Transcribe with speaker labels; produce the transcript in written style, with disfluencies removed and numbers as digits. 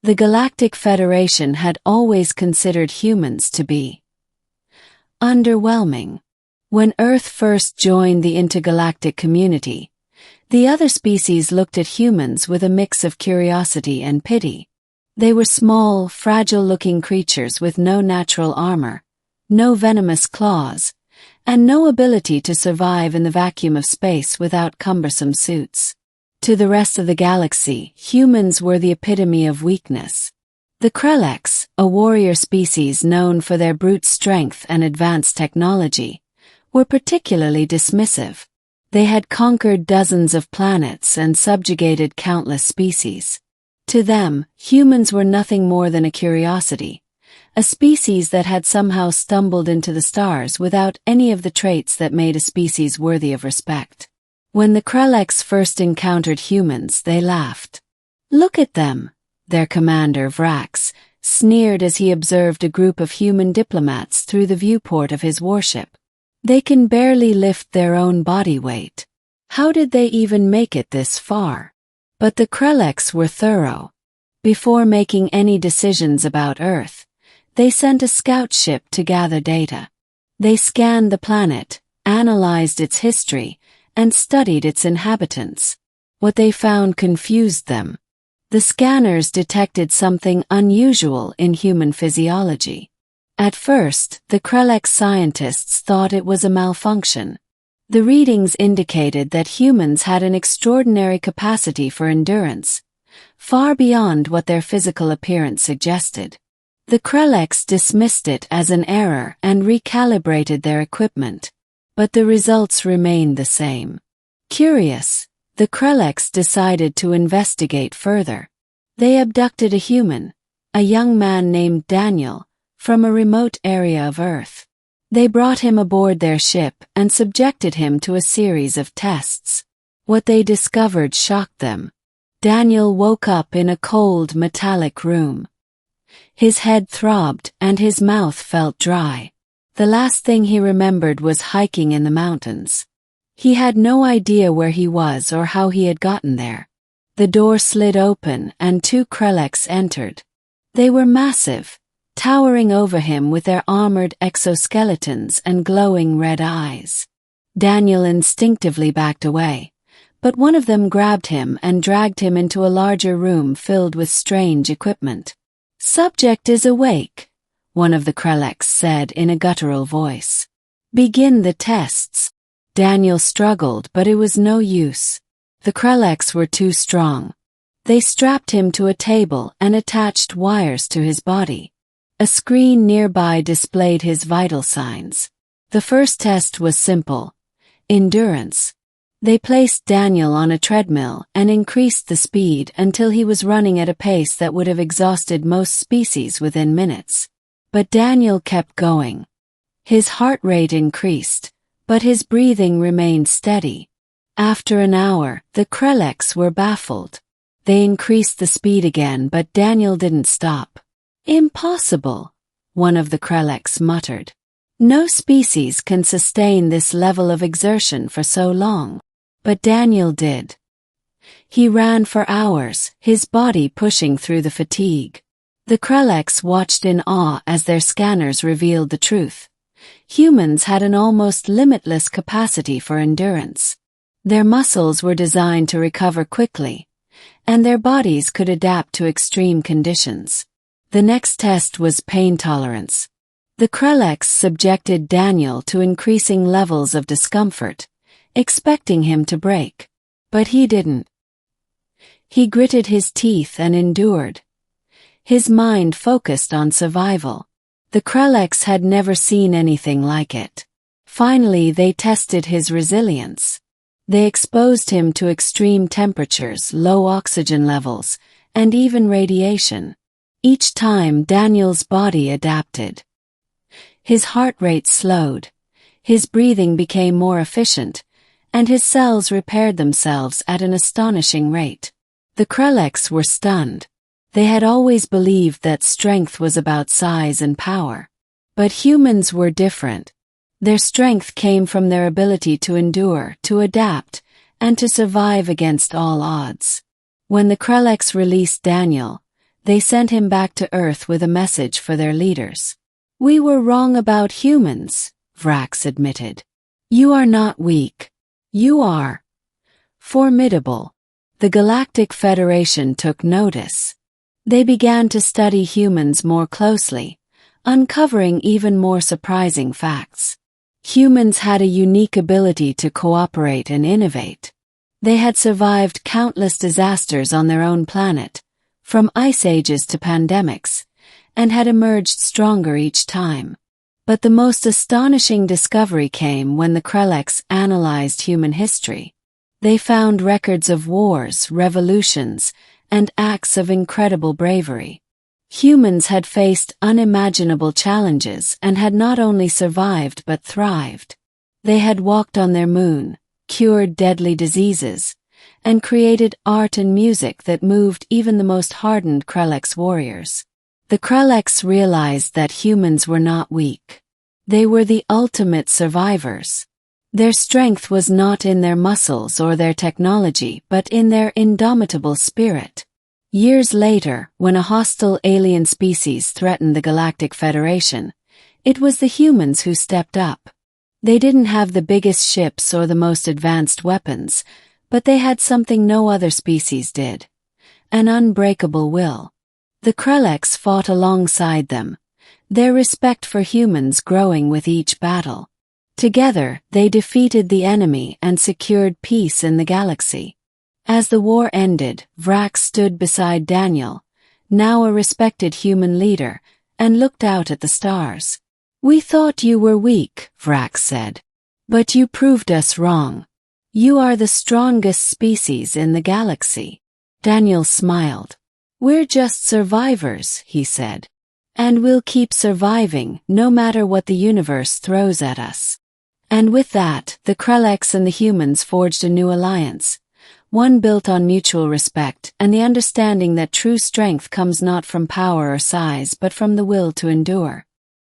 Speaker 1: The Galactic Federation had always considered humans to be underwhelming. When Earth first joined the intergalactic community, the other species looked at humans with a mix of curiosity and pity. They were small, fragile-looking creatures with no natural armor, no venomous claws, and no ability to survive in the vacuum of space without cumbersome suits. To the rest of the galaxy, humans were the epitome of weakness. The Krellex, a warrior species known for their brute strength and advanced technology, were particularly dismissive. They had conquered dozens of planets and subjugated countless species. To them, humans were nothing more than a curiosity, a species that had somehow stumbled into the stars without any of the traits that made a species worthy of respect. When the Krellex first encountered humans, they laughed. "Look at them," their commander Vrax sneered as he observed a group of human diplomats through the viewport of his warship. "They can barely lift their own body weight. How did they even make it this far?" But the Krellex were thorough. Before making any decisions about Earth, they sent a scout ship to gather data. They scanned the planet, analyzed its history, and studied its inhabitants. What they found confused them. The scanners detected something unusual in human physiology. At first, the Krellex scientists thought it was a malfunction. The readings indicated that humans had an extraordinary capacity for endurance, far beyond what their physical appearance suggested. The Krellex dismissed it as an error and recalibrated their equipment. But the results remained the same. Curious, the Krellex decided to investigate further. They abducted a human, a young man named Daniel, from a remote area of Earth. They brought him aboard their ship and subjected him to a series of tests. What they discovered shocked them. Daniel woke up in a cold, metallic room. His head throbbed and his mouth felt dry. The last thing he remembered was hiking in the mountains. He had no idea where he was or how he had gotten there. The door slid open and two Krellex entered. They were massive, towering over him with their armored exoskeletons and glowing red eyes. Daniel instinctively backed away, but one of them grabbed him and dragged him into a larger room filled with strange equipment. "Subject is awake," one of the Krellex said in a guttural voice. "Begin the tests." Daniel struggled, but it was no use. The Krellex were too strong. They strapped him to a table and attached wires to his body. A screen nearby displayed his vital signs. The first test was simple: endurance. They placed Daniel on a treadmill and increased the speed until he was running at a pace that would have exhausted most species within minutes. But Daniel kept going. His heart rate increased, but his breathing remained steady. After an hour, the Krellex were baffled. They increased the speed again, but Daniel didn't stop. "Impossible," one of the Krellex muttered. "No species can sustain this level of exertion for so long." But Daniel did. He ran for hours, his body pushing through the fatigue. The Krellex watched in awe as their scanners revealed the truth. Humans had an almost limitless capacity for endurance. Their muscles were designed to recover quickly, and their bodies could adapt to extreme conditions. The next test was pain tolerance. The Krellex subjected Daniel to increasing levels of discomfort, expecting him to break. But he didn't. He gritted his teeth and endured. His mind focused on survival. The Krellex had never seen anything like it. Finally, they tested his resilience. They exposed him to extreme temperatures, low oxygen levels, and even radiation. Each time, Daniel's body adapted. His heart rate slowed, his breathing became more efficient, and his cells repaired themselves at an astonishing rate. The Krellex were stunned. They had always believed that strength was about size and power. But humans were different. Their strength came from their ability to endure, to adapt, and to survive against all odds. When the Krellex released Daniel, They sent him back to Earth with a message for their leaders. "We were wrong about humans," Vrax admitted. "You are not weak. You are formidable." The Galactic Federation took notice. They began to study humans more closely, uncovering even more surprising facts. Humans had a unique ability to cooperate and innovate. They had survived countless disasters on their own planet, from ice ages to pandemics, and had emerged stronger each time. But the most astonishing discovery came when the Krellex analyzed human history. They found records of wars, revolutions, and acts of incredible bravery. Humans had faced unimaginable challenges and had not only survived but thrived. They had walked on their moon, cured deadly diseases, and created art and music that moved even the most hardened Krellex warriors. The Krellex realized that humans were not weak. They were the ultimate survivors. Their strength was not in their muscles or their technology but in their indomitable spirit. Years later, when a hostile alien species threatened the Galactic Federation, it was the humans who stepped up. They didn't have the biggest ships or the most advanced weapons, but they had something no other species did: an unbreakable will. The Krellex fought alongside them, their respect for humans growing with each battle. Together, they defeated the enemy and secured peace in the galaxy. As the war ended, Vrax stood beside Daniel, now a respected human leader, and looked out at the stars. "We thought you were weak," Vrax said. "But you proved us wrong. You are the strongest species in the galaxy." Daniel smiled. "We're just survivors," he said. "And we'll keep surviving no matter what the universe throws at us." And with that, the Krellex and the humans forged a new alliance. One built on mutual respect and the understanding that true strength comes not from power or size but from the will to endure.